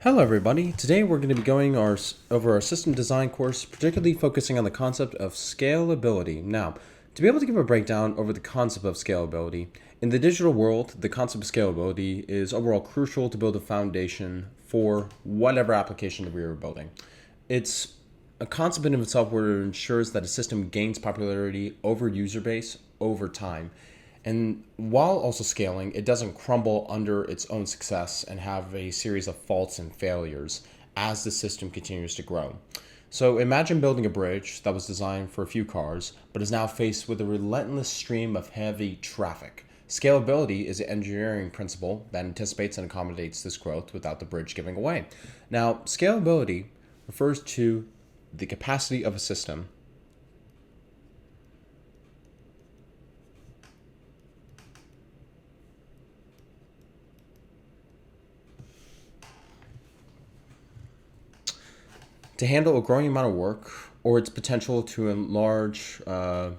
Hello everybody, today we're going to be going over our system design course, particularly focusing on the concept of scalability. Now, to be able to give a breakdown over the concept of scalability, in the digital world, the concept of scalability is overall crucial to build a foundation for whatever application that we are building. It's a concept in itself where it ensures that a system gains popularity over user base over time. And while also scaling, it doesn't crumble under its own success and have a series of faults and failures as the system continues to grow. So imagine building a bridge that was designed for a few cars, but is now faced with a relentless stream of heavy traffic. Scalability is an engineering principle that anticipates and accommodates this growth without the bridge giving away. Now, scalability refers to the capacity of a system to handle a growing amount of work or its potential to enlarge or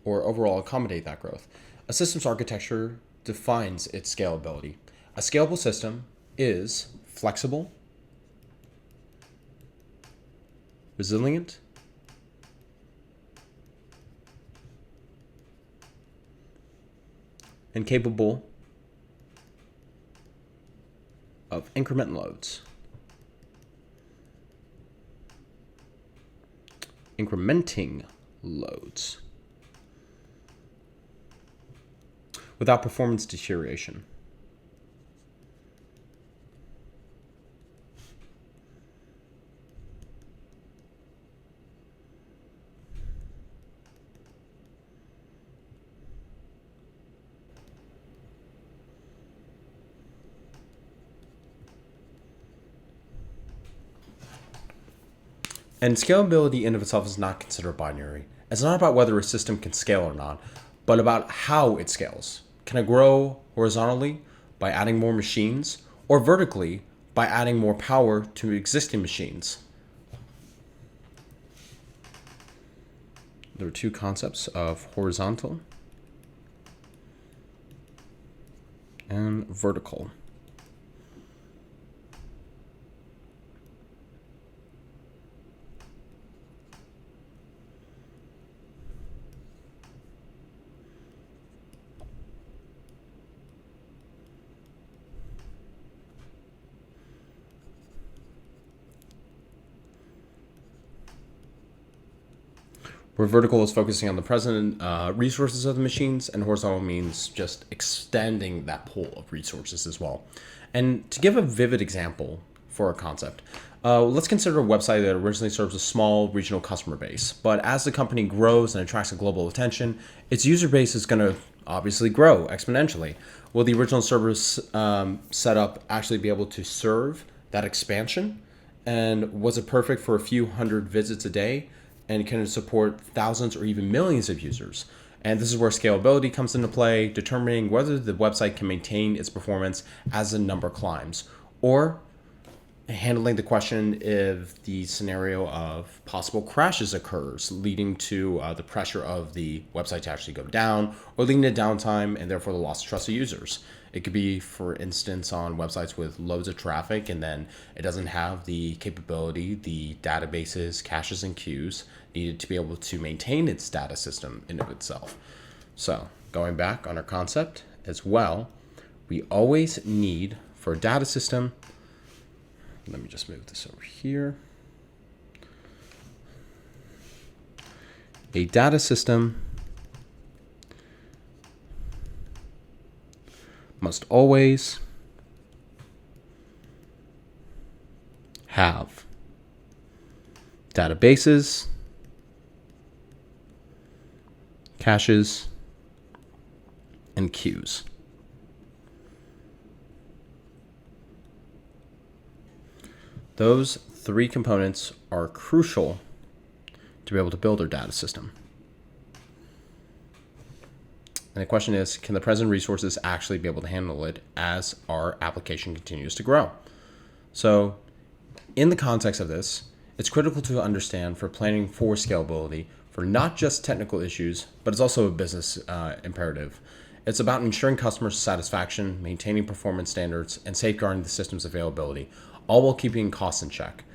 overall accommodate that growth. A system's architecture defines its scalability. A scalable system is flexible, resilient, and capable of increment loads. Incrementing loads without performance deterioration. And scalability in of itself is not considered binary. It's not about whether a system can scale or not, but about how it scales. Can it grow horizontally by adding more machines, or vertically by adding more power to existing machines? There are two concepts of horizontal and vertical. Where vertical is focusing on the present resources of the machines, and horizontal means just extending that pool of resources as well. And to give a vivid example for a concept, let's consider a website that originally serves a small regional customer base. But as the company grows and attracts a global attention, its user base is going to obviously grow exponentially. Will the original server's setup actually be able to serve that expansion? And was it perfect for a few hundred visits a day? And can support thousands or even millions of users? And this is where scalability comes into play, determining whether the website can maintain its performance as the number climbs, or handling the question if the scenario of possible crashes occurs, leading to the pressure of the website to actually go down, or leading to downtime and therefore the loss of trust of users. It could be, for instance, on websites with loads of traffic and then it doesn't have the capability, the databases, caches, and queues needed to be able to maintain its data system in of itself. So going back on our concept as well, we always need, for a data system, let me just move this over here. A data system must always have databases, caches, and queues. Those three components are crucial to be able to build our data system. And the question is, can the present resources actually be able to handle it as our application continues to grow? So in the context of this, it's critical to understand for planning for scalability for not just technical issues, but it's also a business imperative. It's about ensuring customer satisfaction, maintaining performance standards, and safeguarding the system's availability, all while keeping costs in check.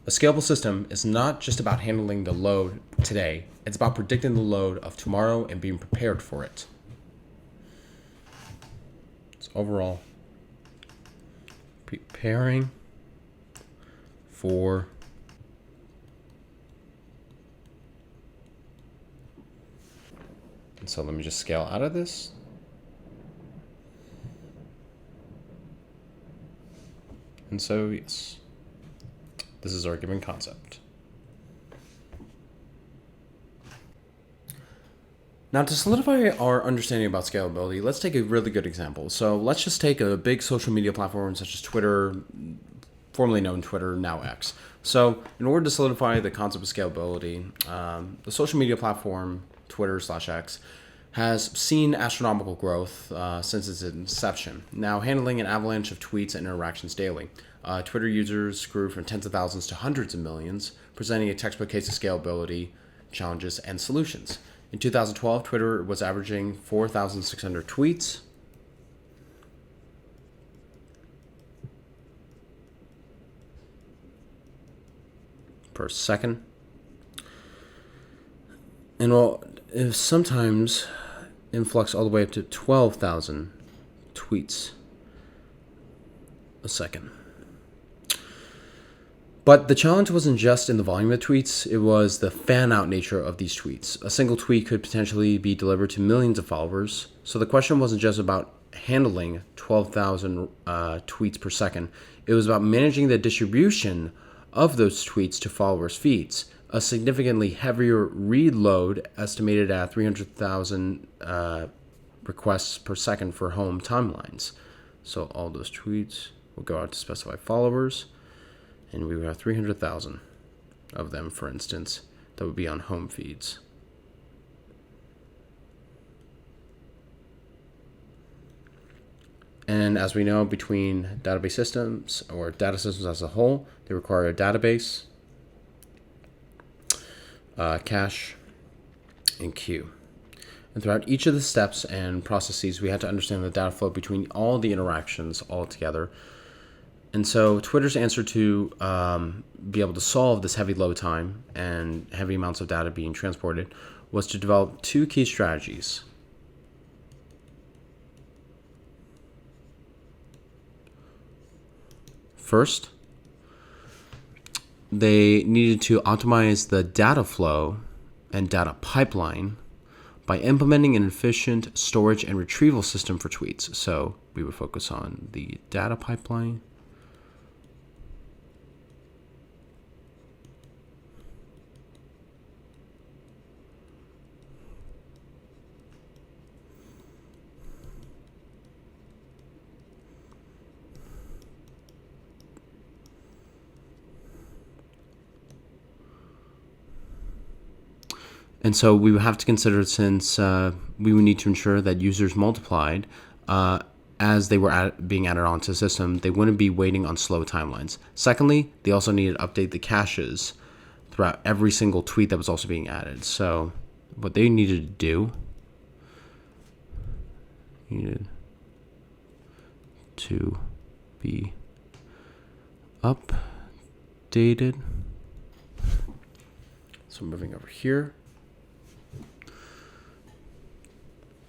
A scalable system is not just about handling the load today, it's about predicting the load of tomorrow and being prepared for it. So overall, preparing for and so let me just scale out of this. And so, yes, this is our given concept. Now, to solidify our understanding about scalability, let's take a really good example. So let's just take a big social media platform such as Twitter, formerly known Twitter, now X. So in order to solidify the concept of scalability, the social media platform, Twitter/X, has seen astronomical growth since its inception, now handling an avalanche of tweets and interactions daily. Twitter users grew from tens of thousands to hundreds of millions, presenting a textbook case of scalability, challenges, and solutions. In 2012, Twitter was averaging 4,600 tweets per second. And if sometimes influx all the way up to 12,000 tweets a second. But the challenge wasn't just in the volume of tweets, it was the fan-out nature of these tweets. A single tweet could potentially be delivered to millions of followers, so the question wasn't just about handling 12,000 tweets per second, it was about managing the distribution of those tweets to followers' feeds. A significantly heavier read load, estimated at 300,000 requests per second for home timelines. So all those tweets will go out to specified followers, and we would have 300,000 of them, for instance, that would be on home feeds. And as we know, between database systems or data systems as a whole, they require a database, cache, and queue. And throughout each of the steps and processes, we had to understand the data flow between all the interactions all together. And so Twitter's answer to be able to solve this heavy load time and heavy amounts of data being transported was to develop two key strategies. First, they needed to optimize the data flow and data pipeline by implementing an efficient storage and retrieval system for tweets. So we would focus on the data pipeline, and so we would have to consider, since we would need to ensure that users multiplied as they were being added onto the system, they wouldn't be waiting on slow timelines. Secondly, they also needed to update the caches throughout every single tweet that was also being added. So what they needed to do, needed to be updated. So moving over here.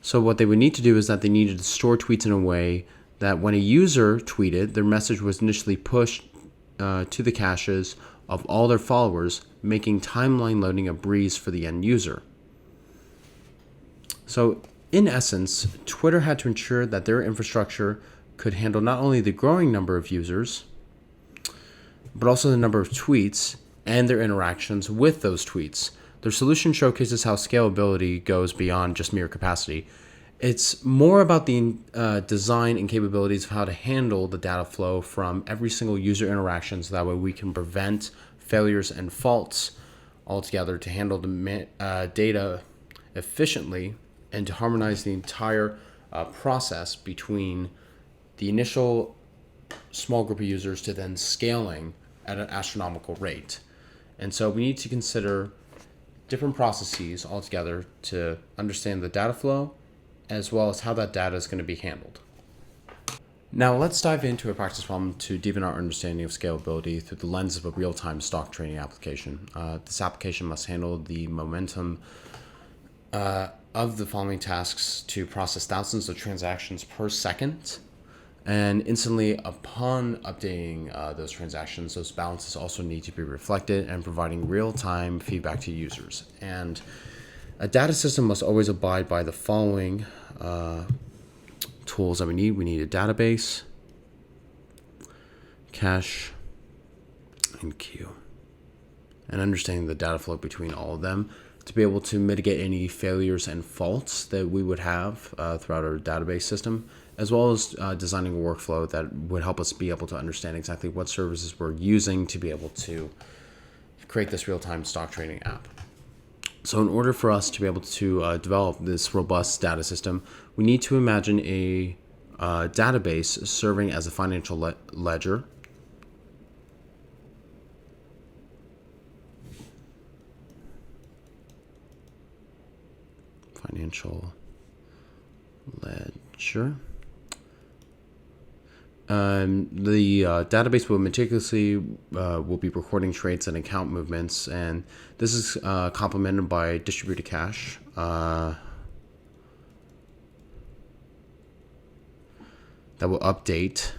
So what they would need to do is that they needed to store tweets in a way that when a user tweeted, their message was initially pushed to the caches of all their followers, making timeline loading a breeze for the end user. So in essence, Twitter had to ensure that their infrastructure could handle not only the growing number of users, but also the number of tweets and their interactions with those tweets. Their solution showcases how scalability goes beyond just mere capacity. It's more about the design and capabilities of how to handle the data flow from every single user interaction, so that way we can prevent failures and faults altogether, to handle the data efficiently and to harmonize the entire process between the initial small group of users to then scaling at an astronomical rate. And so we need to consider different processes altogether to understand the data flow, as well as how that data is going to be handled. Now let's dive into a practice problem to deepen our understanding of scalability through the lens of a real-time stock trading application. This application must handle the momentum of the following tasks to process thousands of transactions per second. And instantly upon updating those transactions, those balances also need to be reflected and providing real-time feedback to users. And a data system must always abide by the following tools that we need. We need a database, cache, and queue. And understanding the data flow between all of them to be able to mitigate any failures and faults that we would have throughout our database system, as well as designing a workflow that would help us be able to understand exactly what services we're using to be able to create this real-time stock trading app. So in order for us to be able to develop this robust data system, we need to imagine a database serving as a financial ledger. Financial ledger. The database will meticulously will be recording trades and account movements, and this is complemented by distributed cache that will update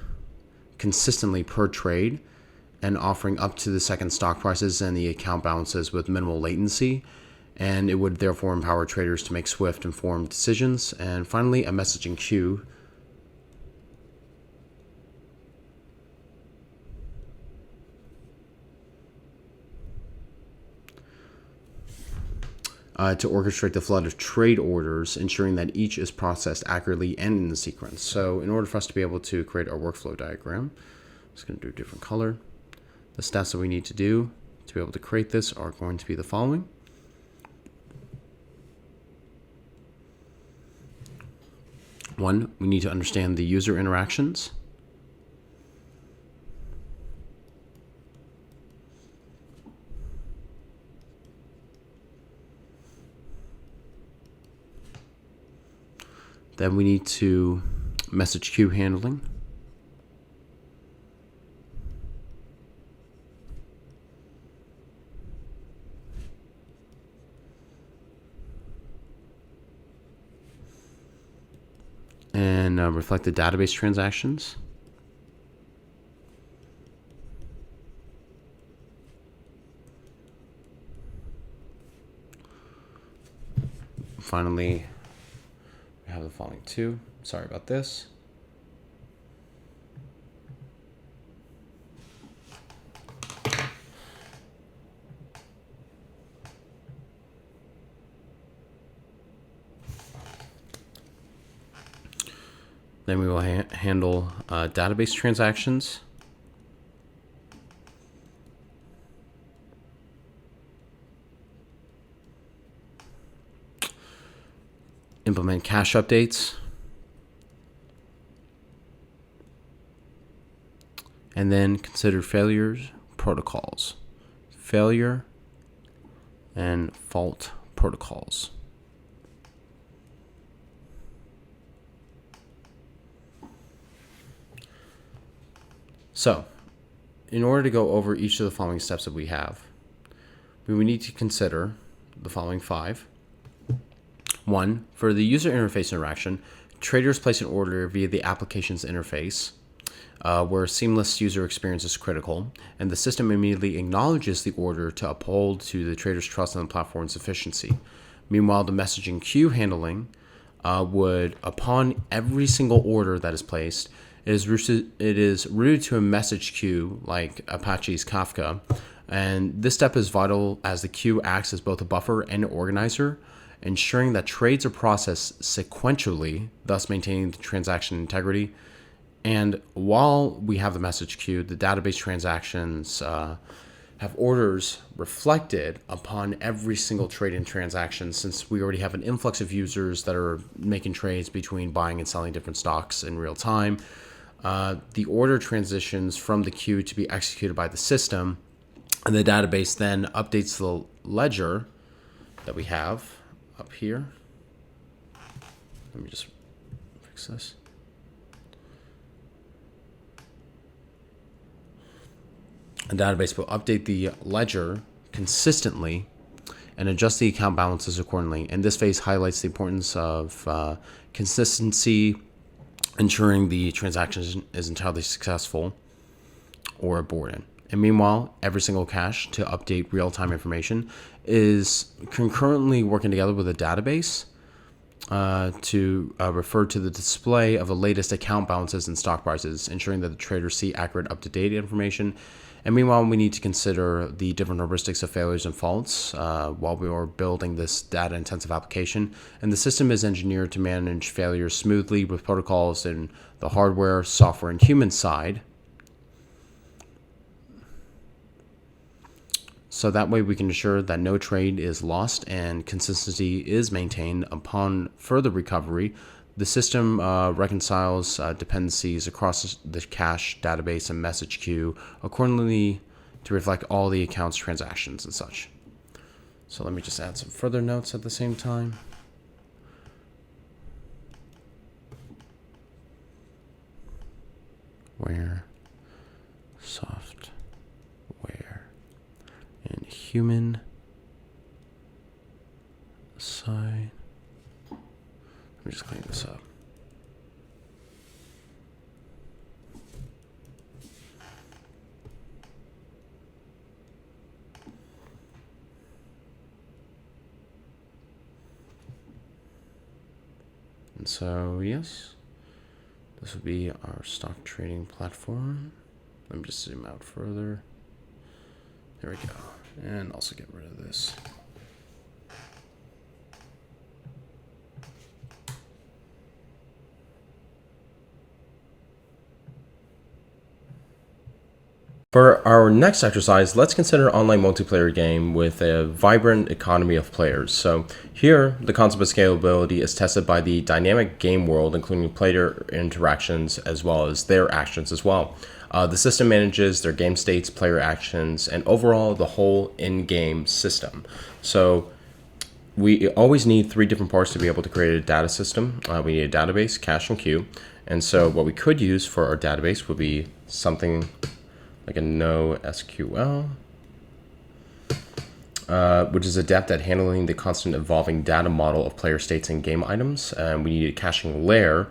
consistently per trade and offering up to the second stock prices and the account balances with minimal latency. And it would therefore empower traders to make swift, informed decisions. And finally, a messaging queue to orchestrate the flood of trade orders, ensuring that each is processed accurately and in the sequence. So in order for us to be able to create our workflow diagram, I'm just going to do a different color. The steps that we need to do to be able to create this are going to be the following. One, we need to understand the user interactions. Then we need to message queue handling. And reflect the database transactions. Finally, we have the following two. Sorry about this. Then we will handle database transactions. Implement cache updates. And then consider failures protocols. Failure and fault protocols. So, in order to go over each of the following steps that we have, we would need to consider the following five. One, for the user interface interaction, traders place an order via the application's interface, where seamless user experience is critical, and the system immediately acknowledges the order to uphold to the trader's trust in the platform's efficiency. Meanwhile, the messaging queue handling would, upon every single order that is placed, it is routed to a message queue like Apache's Kafka, and this step is vital as the queue acts as both a buffer and an organizer, ensuring that trades are processed sequentially, thus maintaining the transaction integrity. And while we have the message queue, the database transactions have orders reflected upon every single trade and transaction, since we already have an influx of users that are making trades between buying and selling different stocks in real time. The order transitions from the queue to be executed by the system, and the database then updates the ledger that we have up here. Let me just fix this. A database will update the ledger consistently and adjust the account balances accordingly. And this phase highlights the importance of consistency, ensuring the transaction is entirely successful or aborted. And meanwhile, every single cache to update real-time information is concurrently working together with a database to refer to the display of the latest account balances and stock prices, ensuring that the traders see accurate, up-to-date information. And meanwhile, we need to consider the different heuristics of failures and faults while we are building this data-intensive application. And the system is engineered to manage failures smoothly with protocols in the hardware, software, and human side. So that way we can ensure that no trade is lost and consistency is maintained upon further recovery. The system reconciles dependencies across the cache, database, and message queue accordingly to reflect all the accounts, transactions, and such. So let me just add some further notes at the same time. Where software and human side. Let me just clean this up. And so, yes, this would be our stock trading platform. Let me just zoom out further. There we go. And also get rid of this. For our next exercise, let's consider an online multiplayer game with a vibrant economy of players. So here, the concept of scalability is tested by the dynamic game world, including player interactions as well as their actions as well. The system manages their game states, player actions, and overall the whole in-game system. So we always need three different parts to be able to create a data system. We need a database, cache, and queue. And so what we could use for our database would be something like a NoSQL, which is adept at handling the constant evolving data model of player states and game items. And we need a caching layer,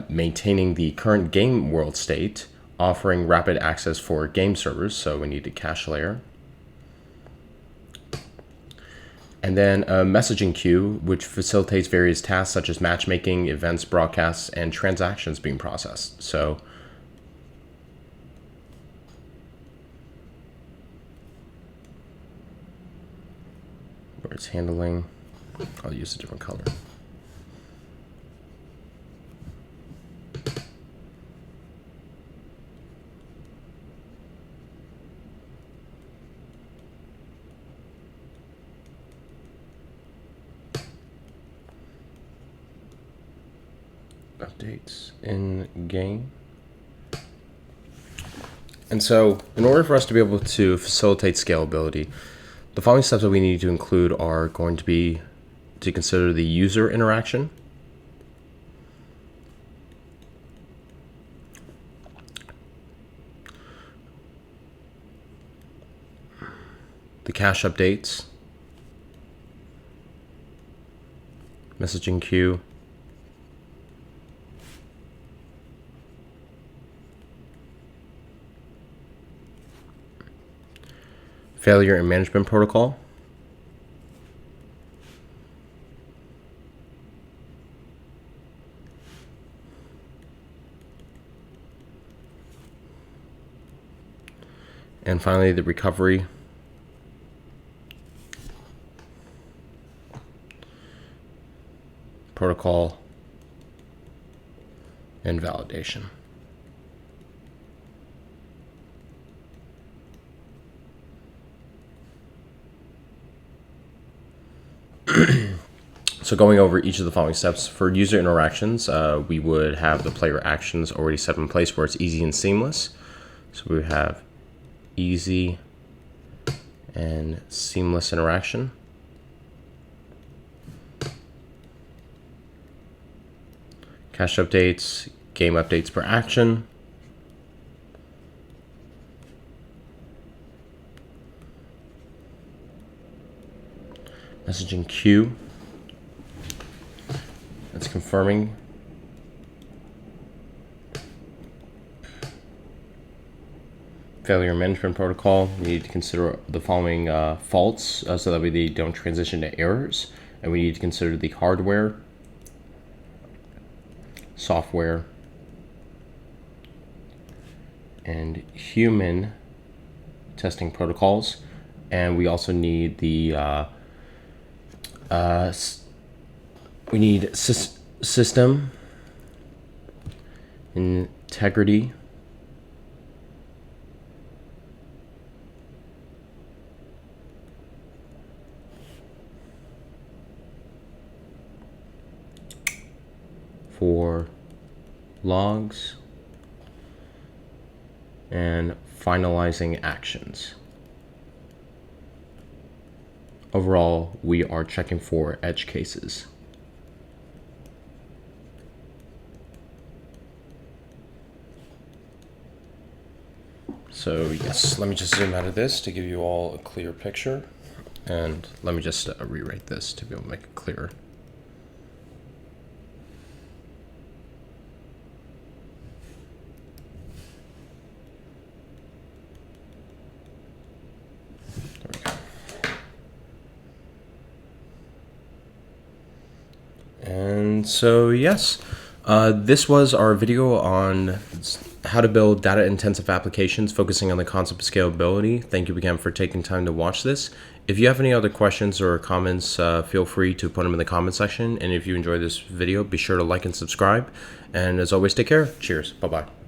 maintaining the current game world state, offering rapid access for game servers. So we need a cache layer. And then a messaging queue, which facilitates various tasks such as matchmaking, events, broadcasts, and transactions being processed. So where it's handling, I'll use a different color. Updates in game. And so in order for us to be able to facilitate scalability, the following steps that we need to include are going to be to consider the user interaction, the cache updates, messaging queue, failure and management protocol, and finally the recovery protocol and validation. So going over each of the following steps, for user interactions, we would have the player actions already set in place where it's easy and seamless. So we would have easy and seamless interaction. Cache updates, game updates per action. Messaging queue. It's confirming. Failure management protocol. We need to consider the following faults so that they don't transition to errors. And we need to consider the hardware, software, and human testing protocols. And we also need the system integrity, for logs, and finalizing actions. Overall, we are checking for edge cases. So yes, let me just zoom out of this to give you all a clear picture. And let me just rewrite this to be able to make it clearer. There we go. And so yes, this was our video on how to build data-intensive applications focusing on the concept of scalability. Thank you again for taking time to watch this. If you have any other questions or comments, feel free to put them in the comment section. And if you enjoyed this video, be sure to like and subscribe. And as always, take care. Cheers. Bye-bye.